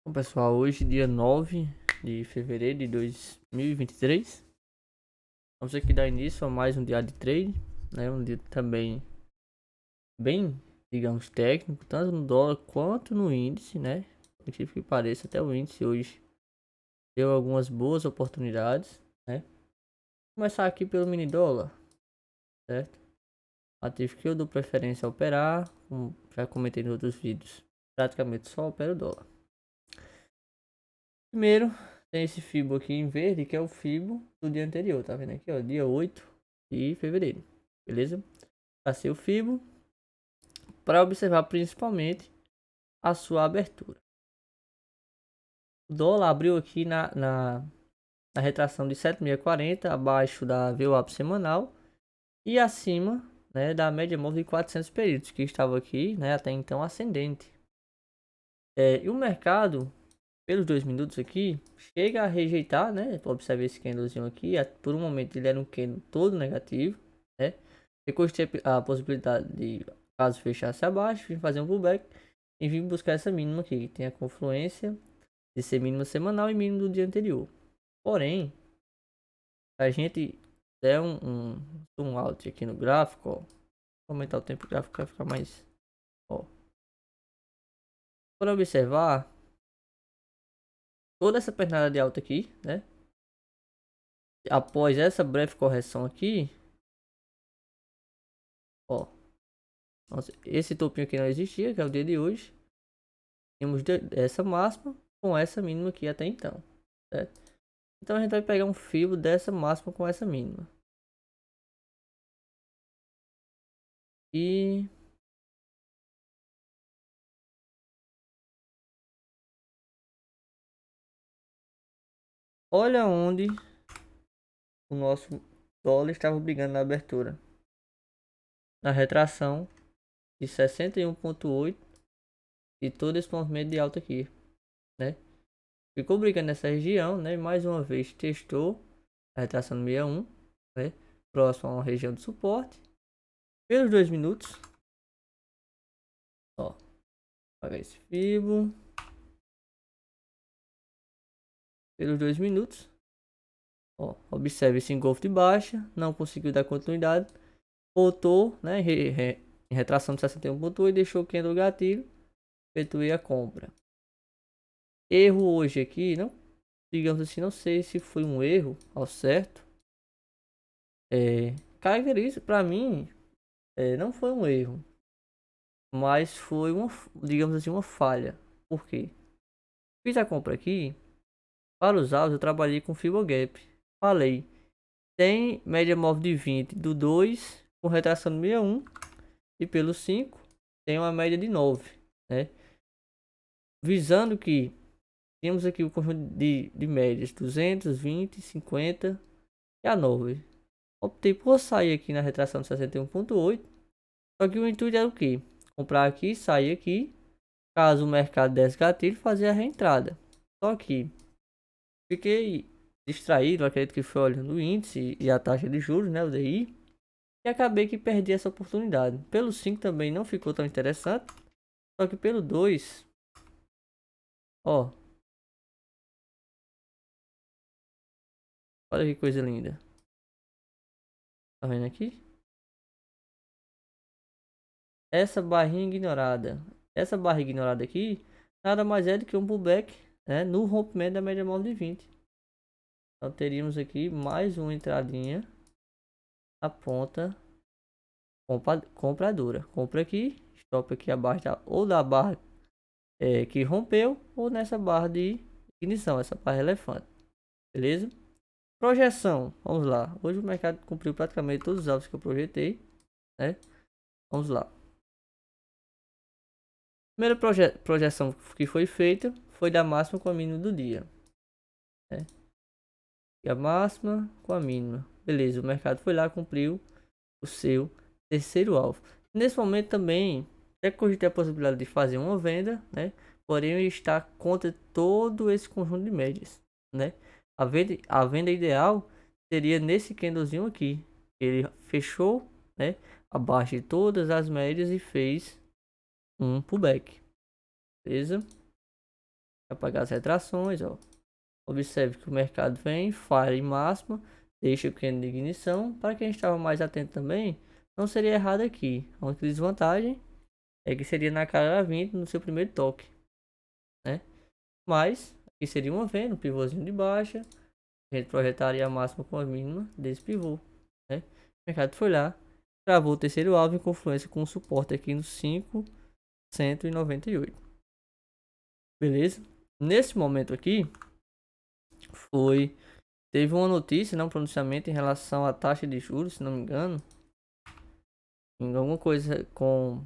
Bom, pessoal, hoje, dia 9 de fevereiro de 2023, vamos aqui dar início a mais um dia de trade, né? Um dia também bem, digamos, técnico, tanto no dólar quanto no índice, né? Por incrível que pareça, até o índice hoje deu algumas boas oportunidades, né? Vou começar aqui pelo mini dólar, certo? Ativo que eu dou preferência a operar, como já comentei em outros vídeos, praticamente só opero o dólar. Primeiro, tem esse Fibo aqui em verde, que é o Fibo do dia anterior, tá vendo aqui, ó, dia 8 de fevereiro, beleza? Passei o Fibo para observar principalmente a sua abertura. O dólar abriu aqui na retração de 7.640, abaixo da VWAP semanal e acima, né, da média móvel de 400 períodos, que estava aqui, né, até então ascendente. E o mercado, pelos 2 minutos aqui, chega a rejeitar, né? Observe esse candlezinho aqui. Por um momento ele era um candle todo negativo, né? Depois tinha a possibilidade de, caso fechasse abaixo, vir fazer um pullback e vir buscar essa mínima aqui, que tem a confluência de ser mínima semanal e mínimo do dia anterior. Porém, a gente der um out aqui no gráfico, ó, vou aumentar o tempo gráfico para ficar mais, ó. Para observar toda essa pernada de alta aqui, né? Após essa breve correção aqui, ó, esse topinho aqui não existia, que é o dia de hoje. Temos essa máxima com essa mínima aqui até então, certo? Então a gente vai pegar um fio dessa máxima com essa mínima. E olha onde o nosso dólar estava brigando na abertura. Na retração de 61,8 e todo esse movimento de alta aqui, né? Ficou brigando nessa região, né? Mais uma vez testou a retração no 61, né? Próximo a uma região de suporte. Pelos 2 minutos, ó, apagar esse fibo. Pelos 2 minutos, ó, observe esse engolfo de baixa, não conseguiu dar continuidade, voltou, né, em retração de 61,8 e deixou o candle gatilho, efetuei a compra. Erro hoje aqui, não, digamos assim, não sei se foi um erro ao certo, característica para mim, não foi um erro, mas foi uma, digamos assim, uma falha. Por quê? Fiz a compra aqui, para os alvos eu trabalhei com Fibogap, falei, tem média móvel de 20 do 2 com retração no 61 e pelo 5 tem uma média de 9, né? Visando que temos aqui o conjunto de médias 220, 50 e a 9. Optei por sair aqui na retração de 61,8. Só que o intuito era o que? Comprar aqui, sair aqui. Caso o mercado desse gatilho, fazer a reentrada. Só que fiquei distraído, acredito que foi olhando o índice e a taxa de juros, né? O DI. E acabei que perdi essa oportunidade. Pelo 5 também não ficou tão interessante. Só que pelo 2, ó, olha que coisa linda. Tá vendo aqui? Essa barrinha ignorada. Essa barra ignorada aqui nada mais é do que um pullback, né, no rompimento da média móvel de 20. Então teríamos aqui mais uma entradinha na ponta compradora. Compra aqui, stop aqui abaixo ou da barra que rompeu ou nessa barra de ignição, essa barra elefante. Beleza? Projeção, vamos lá. Hoje o mercado cumpriu praticamente todos os alvos que eu projetei, né? Vamos lá. Primeira projeção que foi feita foi da máxima com a mínima do dia, né? E a máxima com a mínima. Beleza, o mercado foi lá, cumpriu o seu terceiro alvo. Nesse momento também, até cogitei a possibilidade de fazer uma venda, né? Porém, está contra todo esse conjunto de médias, né? A venda ideal seria nesse candlezinho aqui. Ele fechou, né, abaixo de todas as médias e fez um pullback, beleza? Apagar as retrações, ó. Observe que o mercado vem, falha em máxima, deixa o candle de ignição. Para quem estava mais atento também, não seria errado aqui. A única desvantagem é que seria na cara 20 no seu primeiro toque, né? Mas aqui seria uma venda, um pivôzinho de baixa. A gente projetaria a máxima com a mínima desse pivô, né? O mercado foi lá, travou o terceiro alvo em confluência com o suporte aqui no 5,198. Beleza? Nesse momento aqui, teve uma notícia, um pronunciamento em relação à taxa de juros, se não me engano, em alguma coisa com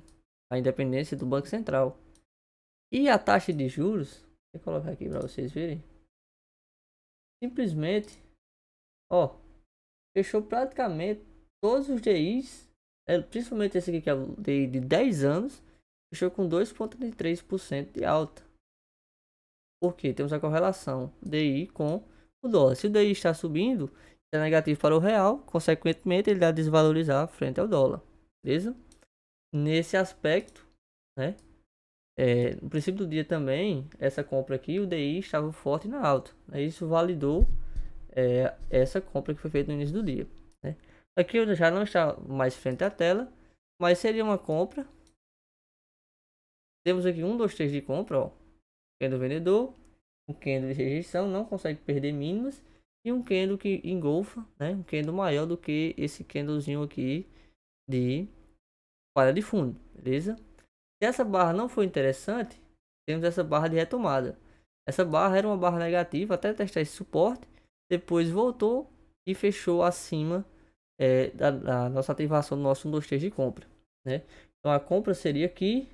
a independência do Banco Central. E a taxa de juros, vou colocar aqui para vocês verem, simplesmente, ó, fechou praticamente todos os DIs, principalmente esse aqui que é o DI de 10 anos, fechou com 2,33% de alta. Porque temos a correlação DI com o dólar. Se o DI está subindo, é negativo para o real, consequentemente ele deve desvalorizar frente ao dólar. Beleza? Nesse aspecto, né? No princípio do dia também, essa compra aqui, o DI estava forte na alta. Né? Isso validou essa compra que foi feita no início do dia. Né? Aqui eu já não está mais frente à tela, mas seria uma compra. Temos aqui 1, 2, 3 de compra, ó. Candle vendedor, um candle de rejeição, não consegue perder mínimas, e um candle que engolfa, né? Um candle maior do que esse candlezinho aqui de falha de fundo, beleza? Se essa barra não for interessante, temos essa barra de retomada. Essa barra era uma barra negativa até testar esse suporte, depois voltou e fechou acima da nossa ativação do nosso 1, 2, 3 de compra, né? Então a compra seria aqui,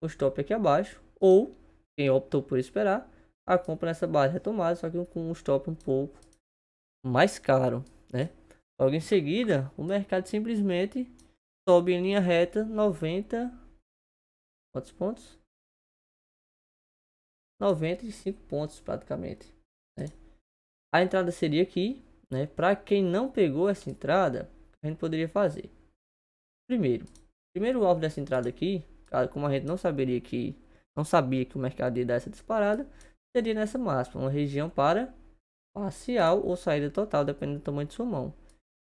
o stop aqui abaixo, ou quem optou por esperar, a compra nessa barra de retomada, só que com um stop um pouco mais caro, né? Logo em seguida, o mercado simplesmente sobe em linha reta 90, quantos pontos? 95 pontos praticamente, né? A entrada seria aqui, né? Para quem não pegou essa entrada, a gente poderia fazer. Primeiro alvo dessa entrada aqui, como a gente não sabia que o mercado ia dar essa disparada, seria nessa máxima, uma região para parcial ou saída total, dependendo do tamanho de sua mão.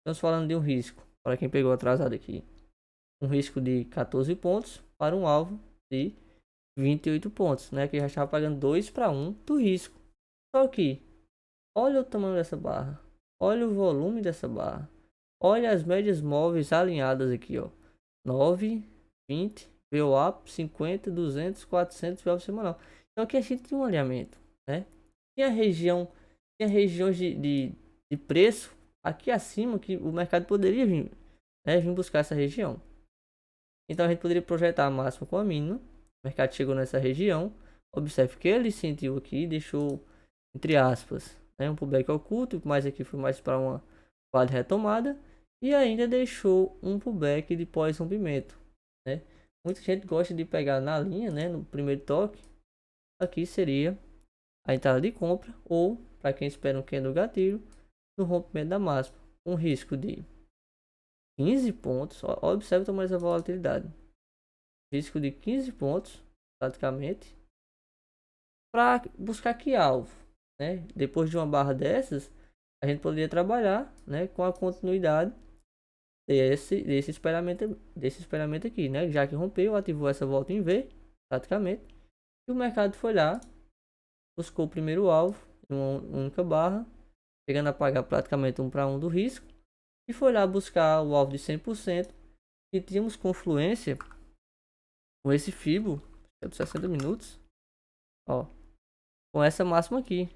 Estamos falando de um risco, para quem pegou atrasado aqui, um risco de 14 pontos para um alvo de 28 pontos, né? Que já estava pagando 2 para 1 do risco. Só que, olha o tamanho dessa barra, olha o volume dessa barra, olha as médias móveis alinhadas aqui, ó, 9, 20, VWAP, 50, 200, 400, VWAP semanal. Então aqui a gente tem um alinhamento, né? Tem regiões de preço aqui acima que o mercado poderia vir, né, vir buscar essa região. Então a gente poderia projetar a máxima com a mínima. O mercado chegou nessa região. Observe que ele sentiu aqui, deixou entre aspas, né, um pullback oculto, mas aqui foi mais para uma quadra retomada e ainda deixou um pullback de pós-rompimento, né? Muita gente gosta de pegar na linha, né, no primeiro toque. Aqui seria a entrada de compra ou, para quem espera um candle gatilho, no rompimento da máxima, um risco de 15 pontos. Observe o tamanho dessa volatilidade, risco de 15 pontos praticamente, para buscar que alvo, né? Depois de uma barra dessas, a gente poderia trabalhar, né, com a continuidade desse esperamento aqui, né? Já que rompeu, ativou essa volta em V praticamente, e o mercado foi lá, buscou o primeiro alvo em uma única barra, chegando a pagar praticamente 1 para 1 do risco, e foi lá buscar o alvo de 100%, e tínhamos confluência com esse FIBO, que é de 60 minutos, ó, com essa máxima aqui,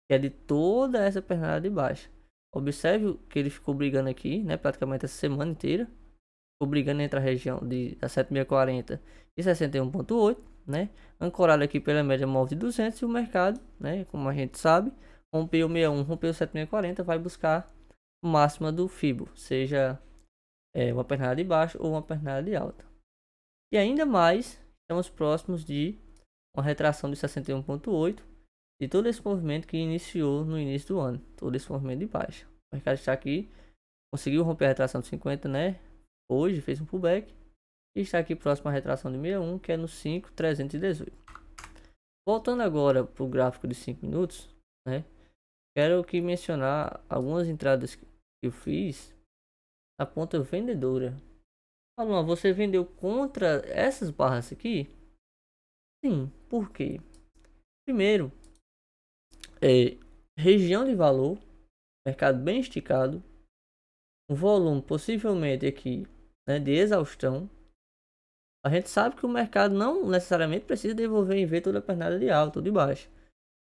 que é de toda essa pernada de baixo. Observe que ele ficou brigando aqui, né, praticamente essa semana inteira, ficou brigando entre a região da 7640 e 61.8, né, ancorado aqui pela média móvel de 200, e o mercado, né, como a gente sabe, rompeu 61, rompeu 7640, vai buscar máxima do FIBO, seja uma pernada de baixo ou uma pernada de alta. E ainda mais, estamos próximos de uma retração de 61.8 de todo esse movimento que iniciou no início do ano, todo esse movimento de baixa. O mercado está aqui, conseguiu romper a retração de 50, né? Hoje fez um pullback e está aqui próximo à retração de 61, que é no 5.318. Voltando agora para o gráfico de 5 minutos, né? Quero aqui mencionar algumas entradas que eu fiz na ponta vendedora. Alô, você vendeu contra essas barras aqui? Sim, por quê? Primeiro, região de valor, mercado bem esticado, um volume possivelmente aqui, né, de exaustão. A gente sabe que o mercado não necessariamente precisa devolver em V toda a pernada de alta ou de baixa,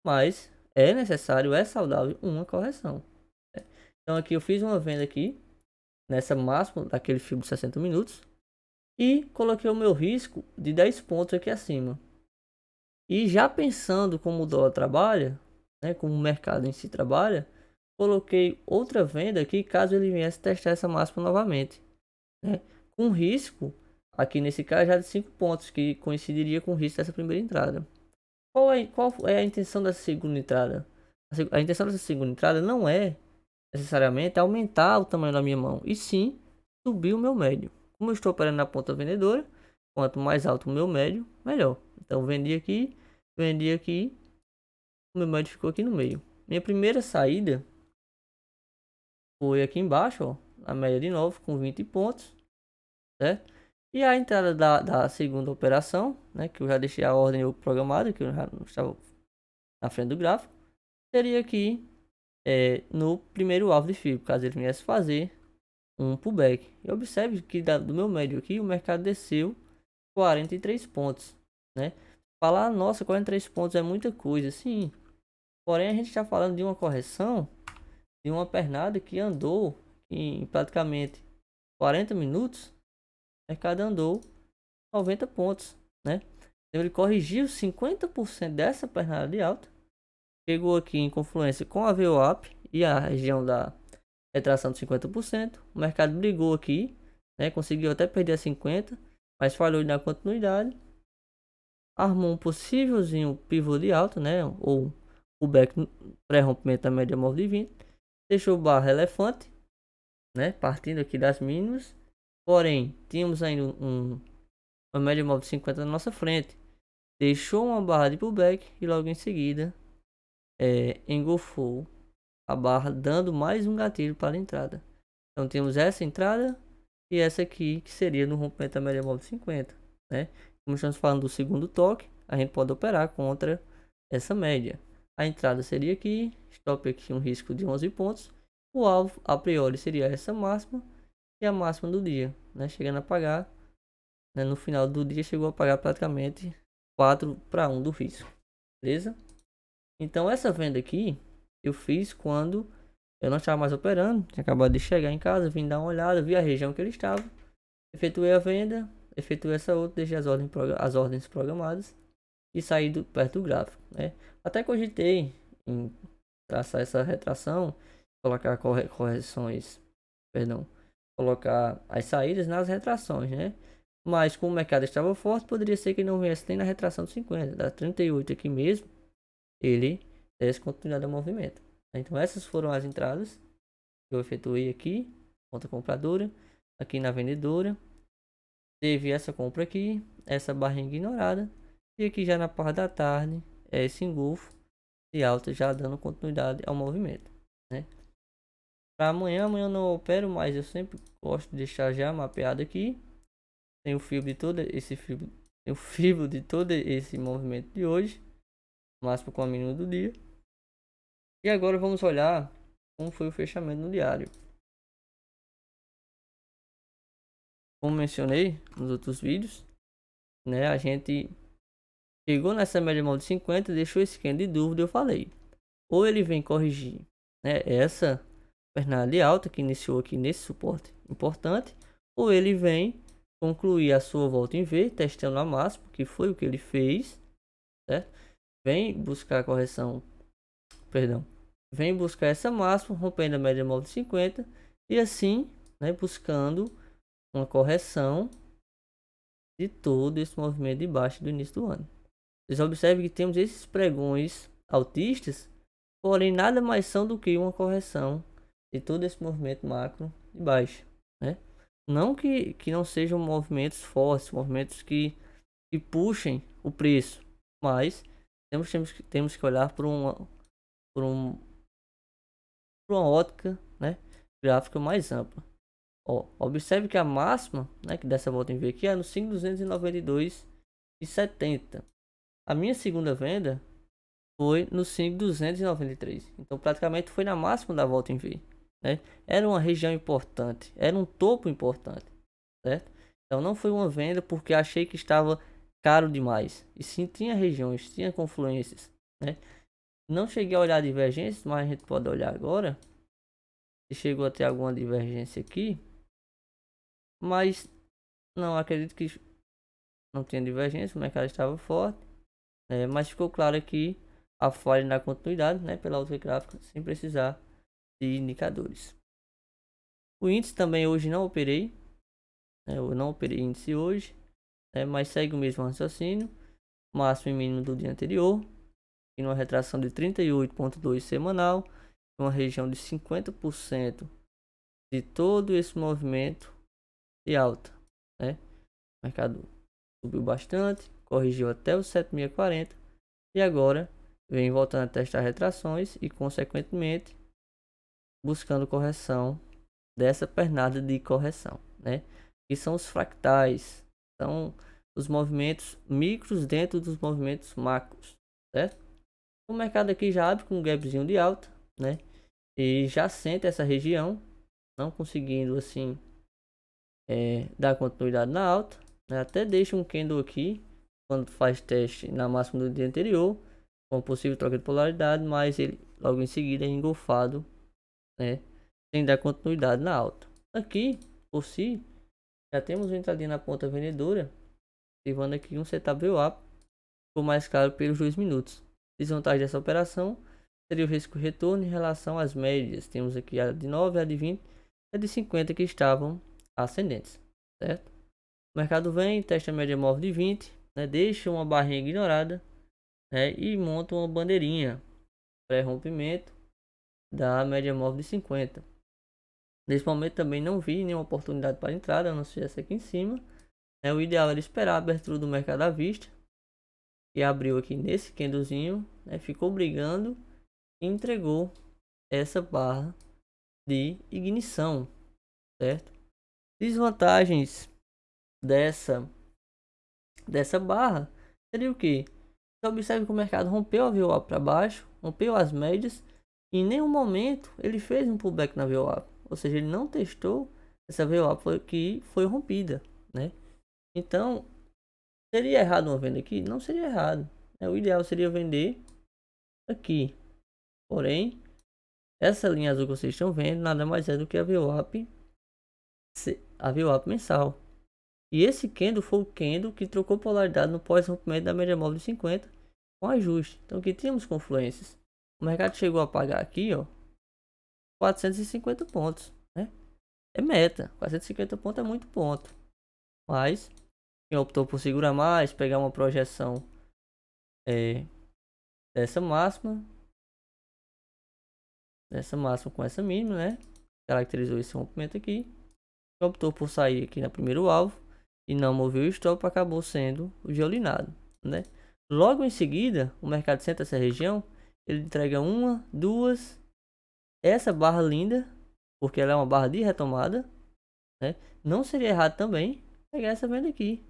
mas é necessário, é saudável uma correção. Então aqui eu fiz uma venda aqui nessa máxima daquele fio de 60 minutos e coloquei o meu risco de 10 pontos aqui acima. E já pensando como o dólar trabalha, né, como o mercado em si trabalha, coloquei outra venda aqui caso ele viesse testar essa máxima novamente, né, com risco aqui nesse caso já de 5 pontos, que coincidiria com o risco dessa primeira entrada. Qual é a intenção dessa segunda entrada? A intenção dessa segunda entrada não é necessariamente aumentar o tamanho da minha mão, e sim subir o meu médio. Como eu estou operando na ponta vendedora, quanto mais alto o meu médio, melhor. Então vendi aqui, o meu médio ficou aqui no meio. Minha primeira saída foi aqui embaixo, ó, a média de novo, com 20 pontos, certo? E a entrada da segunda operação, né, que eu já deixei a ordem programada, que eu já não estava na frente do gráfico, seria aqui no primeiro alvo de fibra, caso ele viesse fazer um pullback. E observe que do meu médio aqui, o mercado desceu 43 pontos, né? Falar, nossa, 43 pontos é muita coisa, sim. Porém, a gente está falando de uma correção, de uma pernada que andou em praticamente 40 minutos, o mercado andou 90 pontos, né? Então, ele corrigiu 50% dessa pernada de alta, chegou aqui em confluência com a VWAP e a região da retração de 50%. O mercado brigou aqui, né? Conseguiu até perder a 50%, mas falhou na continuidade. Armou um possívelzinho pivô de alta, né? Ou o back pré-rompimento da média móvel de 20. Deixou barra elefante, né? Partindo aqui das mínimas. Porém, tínhamos ainda uma média móvel de 50 na nossa frente. Deixou uma barra de pullback e logo em seguida engolfou a barra, dando mais um gatilho para a entrada. Então temos essa entrada e essa aqui, que seria no rompimento da média móvel de 50, né? Como estamos falando do segundo toque, a gente pode operar contra essa média. A entrada seria aqui, stop aqui um risco de 11 pontos. O alvo a priori seria essa máxima e a máxima do dia, né? Chegando a pagar, né? No final do dia chegou a pagar praticamente 4-1 do risco, beleza? Então essa venda aqui eu fiz quando eu não estava mais operando, tinha acabado de chegar em casa, vim dar uma olhada, vi a região que ele estava, efetuei a venda, efetuei essa outra, deixei as ordens programadas e saí perto do gráfico, né? Até cogitei em traçar essa retração, colocar correções, perdão, colocar as saídas nas retrações, né? Mas como o mercado estava forte, poderia ser que não viesse nem na retração de 50, da 38 aqui mesmo, ele desse continuidade ao movimento. Então essas foram as entradas que eu efetuei aqui, conta compradora, aqui na vendedora. Teve essa compra aqui, essa barra ignorada, e aqui já na parte da tarde, esse engolfo de alta já dando continuidade ao movimento, né? Para amanhã eu não opero, mas eu sempre gosto de deixar já mapeado aqui. Tem o fibro de todo esse fibro, tem o fibro de todo esse movimento de hoje, máximo com a mínima do dia. E agora vamos olhar como foi o fechamento no diário. Como mencionei nos outros vídeos, né, a gente chegou nessa média móvel de 50, deixou esse candy de dúvida, eu falei, ou ele vem corrigir, né, essa pernada de alta que iniciou aqui nesse suporte importante, ou ele vem concluir a sua volta em V, testando a máxima, que foi o que ele fez, certo? Vem buscar a correção, perdão, vem buscar essa máxima, rompendo a média móvel de 50, e assim, né, buscando uma correção de todo esse movimento de baixa do início do ano. Vocês observem que temos esses pregões altistas, porém nada mais são do que uma correção de todo esse movimento macro de baixa, né? Não que não sejam movimentos fortes, movimentos que puxem o preço, mas temos que olhar por um, por uma ótica, né, gráfica mais ampla. Ó, observe que a máxima, né, que dessa volta em V aqui é no 5.292,70. A minha segunda venda foi no 5.293. Então praticamente foi na máxima da volta em V, né? Era uma região importante, era um topo importante, certo? Então não foi uma venda porque achei que estava caro demais. E sim tinha regiões, tinha confluências, né? Não cheguei a olhar divergências, mas a gente pode olhar agora. Se chegou a ter alguma divergência aqui, mas não acredito que não tinha divergência, o mercado estava forte, mas ficou claro aqui a falha na continuidade, né, pela outra gráfica, sem precisar de indicadores. O índice também hoje não operei, eu não operei índice hoje, mas segue o mesmo raciocínio, máximo e mínimo do dia anterior, em uma retração de 38,2 semanal, uma região de 50% de todo esse movimento de alta, né? O mercado subiu bastante, corrigiu até os 7.040 e agora vem voltando a testar retrações e consequentemente buscando correção dessa pernada de correção, né? Que são os fractais, são os movimentos micros dentro dos movimentos macros, certo? O mercado aqui já abre com um gapzinho de alta, né? E já sente essa região, não conseguindo assim dar continuidade na alta, né? Até deixa um candle aqui quando faz teste na máxima do dia anterior, com possível troca de polaridade, mas ele logo em seguida é engolfado, né? Sem dar continuidade na alta. Aqui, por si, já temos uma entradinha na ponta vendedora, ativando aqui um setup VWAP, ficou mais caro pelos 2 minutos. Desvantagem dessa operação seria o risco retorno em relação às médias. Temos aqui a de 9, a de 20 e a de 50 que estavam ascendentes, certo? O mercado vem, testa a média móvel de 20, né, deixa uma barrinha ignorada, né, e monta uma bandeirinha pré-rompimento da média móvel de 50. Nesse momento também não vi nenhuma oportunidade para entrada, a não ser essa aqui em cima. O ideal era esperar a abertura do mercado à vista, que abriu aqui nesse candlezinho, né, ficou brigando e entregou essa barra de ignição, certo? Desvantagens dessa barra seria o que? Você observa que o mercado rompeu a VWAP para baixo, rompeu as médias e em nenhum momento ele fez um pullback na VWAP, ou seja, ele não testou essa VWAP que foi rompida, né? Então, seria errado uma venda aqui? Não seria errado, né? O ideal seria vender aqui, porém, essa linha azul que vocês estão vendo nada mais é do que a VWAP mensal. E esse candle foi o candle que trocou polaridade no pós-rompimento da média móvel de 50 com ajuste. Então aqui tínhamos confluências. O mercado chegou a pagar aqui, ó, 450 pontos, né? É meta. 450 pontos é muito ponto. Mas quem optou por segurar mais, pegar uma projeção dessa máxima com essa mínima, né? Caracterizou esse rompimento aqui. Quem optou por sair aqui no primeiro alvo e não moveu o stop, acabou sendo violinado, né? Logo em seguida, o mercado senta essa região, ele entrega uma, duas, essa barra linda, porque ela é uma barra de retomada, né? Não seria errado também pegar essa venda aqui,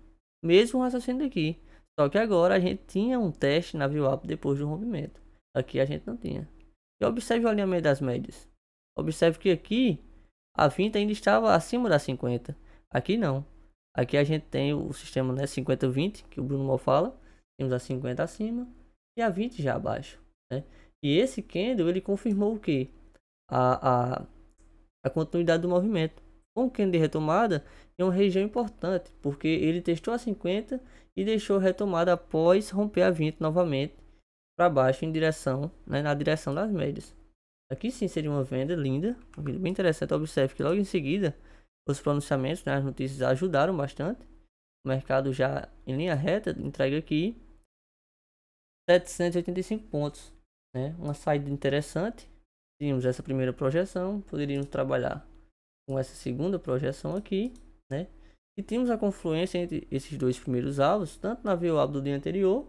mesmo o raciocínio daqui. Só que agora a gente tinha um teste na VWAP depois do rompimento. Aqui a gente não tinha. E observe o alinhamento das médias. Observe que aqui a 20 ainda estava acima da 50. Aqui não. Aqui a gente tem o sistema, né, 50-20, que o Bruno mal fala. Temos a 50 acima e a 20 já abaixo, né? E esse candle ele confirmou o que? A continuidade do movimento. Um candle de retomada é uma região importante, porque ele testou a 50 e deixou retomada após romper a 20 novamente para baixo em direção, né, na direção das médias. Aqui sim seria uma venda linda, uma venda bem interessante. Observe que logo em seguida os pronunciamentos, né, as notícias ajudaram bastante. O mercado já em linha reta entrega aqui 785 pontos, né? Uma saída interessante. Tínhamos essa primeira projeção, poderíamos trabalhar com essa segunda projeção aqui, né? E tínhamos a confluência entre esses dois primeiros alvos, tanto na VWAP do dia anterior,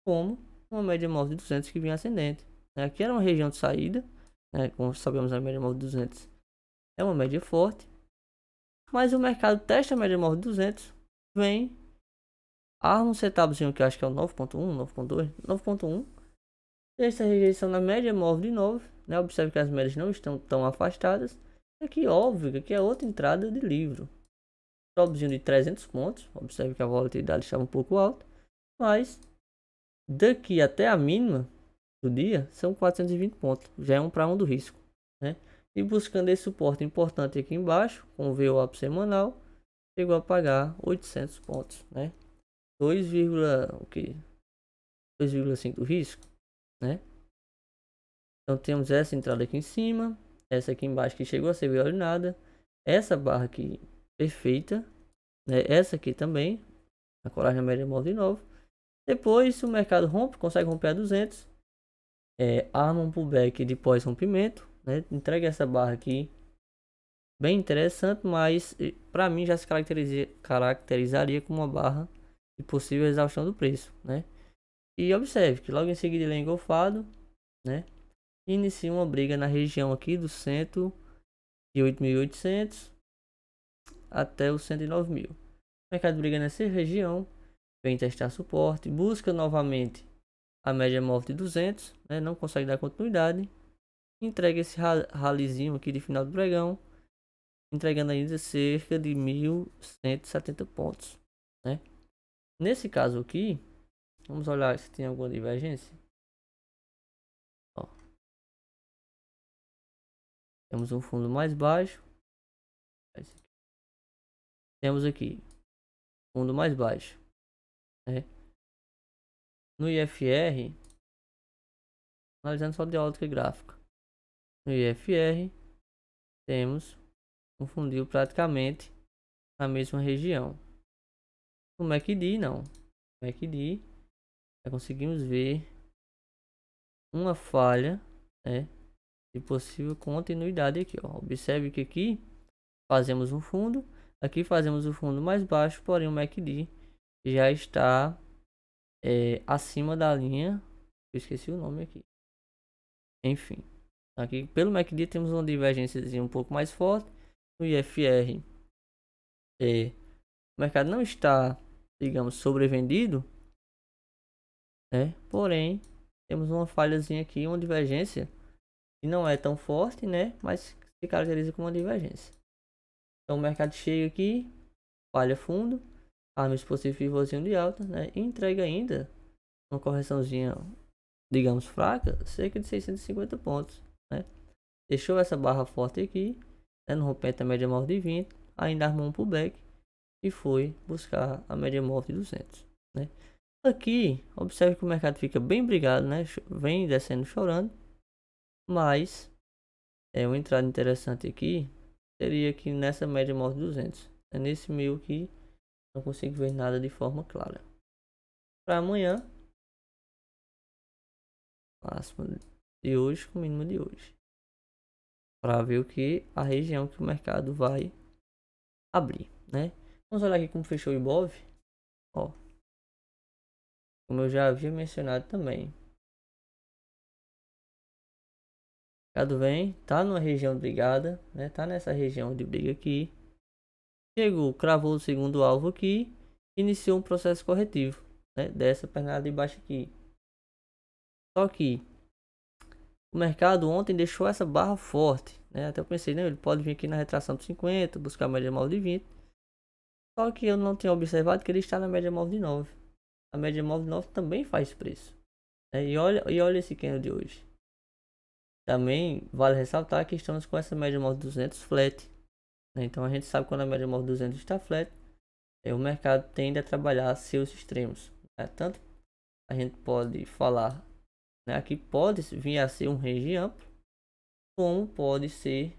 como uma média móvel de 200 que vinha ascendente. Aqui era uma região de saída, né? Como sabemos, a média móvel de 200 é uma média forte, mas o mercado testa a média móvel de 200, vem, arma um setupzinho que eu acho que é o 9.1, 9.2, 9.1, essa rejeição na média móvel de novo, né? Observe que as médias não estão tão afastadas. Aqui, óbvio, que aqui é outra entrada de livro. Stopzinho de 300 pontos. Observe que a volatilidade estava um pouco alta. Mas daqui até a mínima do dia são 420 pontos. Já é um para um do risco, né? E buscando esse suporte importante aqui embaixo, com o VWAP semanal, chegou a pagar 800 pontos, né? 2, o que? 2,5 do risco, né? Então temos essa entrada aqui em cima, essa aqui embaixo que chegou a ser violinada, essa barra aqui perfeita, né? Essa aqui também, a coragem média móvel de novo. Depois o mercado rompe, consegue romper a 200, arma um pullback de pós-rompimento, né? Entrega essa barra aqui, bem interessante, mas para mim já se caracterizaria como uma barra de possível exaustão do preço, né? E observe que logo em seguida ele é engolfado, né? Inicia uma briga na região aqui do centro de 8.800 até os 109.000. O mercado briga nessa região, vem testar suporte, busca novamente a média móvel de 200, né? Não consegue dar continuidade, entrega esse ralizinho aqui de final do pregão, entregando ainda cerca de 1.170 pontos, né? Nesse caso aqui, vamos olhar se tem alguma divergência. Ó, temos um fundo mais baixo, temos aqui fundo mais baixo, né? No IFR, analisando só de ótica gráfica, no IFR temos um funil praticamente na mesma região. No MACD não, no MACD conseguimos ver uma falha, né, de possível continuidade aqui, ó. Observe que aqui fazemos um fundo, aqui fazemos o fundo mais baixo, porém o MACD já está acima da linha, eu esqueci o nome aqui. Enfim, aqui pelo MACD temos uma divergência um pouco mais forte. No IFR, o mercado não está, digamos, sobrevendido, né? Porém, temos uma falhazinha aqui, uma divergência que não é tão forte, né? Mas se caracteriza como uma divergência. Então o mercado chega aqui, falha fundo, arma esse possível pivôzinho de alta, né? E entrega ainda uma correçãozinha, digamos, fraca, cerca de 650 pontos, né? Deixou essa barra forte aqui, né? No rompimento da média móvel de 20, ainda armou um pullback e foi buscar a média móvel de 200, né? Aqui, observe que o mercado fica bem brigado, né? Vem descendo chorando, mas uma entrada interessante aqui seria aqui nessa média móvel de 200. É nesse meio que não consigo ver nada de forma clara. Para amanhã, máximo de hoje com mínimo de hoje, para ver o que a região que o mercado vai abrir, né? Vamos olhar aqui como fechou o Ibov, ó. Como eu já havia mencionado também, o mercado vem, tá numa região brigada, né? Tá nessa região de briga aqui. Chegou, cravou o segundo alvo aqui, iniciou um processo corretivo, né? Dessa pernada de baixo aqui. Só que o mercado ontem deixou essa barra forte, né? Até eu pensei, né? Ele pode vir aqui na retração de 50, buscar a média móvel de 20. Só que eu não tinha observado que ele está na média móvel de 9. A média móvel de 9 também faz preço, né? E olha esse candle de hoje. Também vale ressaltar que estamos com essa média móvel de 200 flat, né? Então a gente sabe quando a média móvel de 200 está flat, o mercado tende a trabalhar seus extremos, né? Tanto a gente pode falar, né, aqui pode vir a ser um range amplo, como pode ser,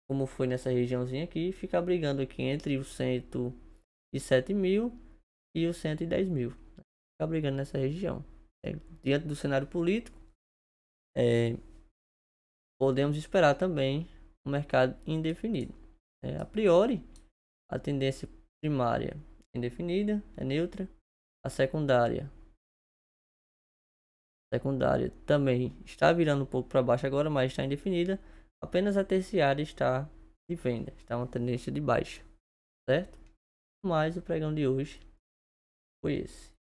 como foi nessa regiãozinha aqui, ficar brigando aqui entre os 107.000 e os 110.000, né? Ficar brigando nessa região, diante do cenário político, podemos esperar também um mercado indefinido. A priori, a tendência primária é indefinida, é neutra, a secundária Secundária também está virando um pouco para baixo agora, mas está indefinida. Apenas a terciária está de venda, está uma tendência de baixa, certo? Mas o pregão de hoje foi esse.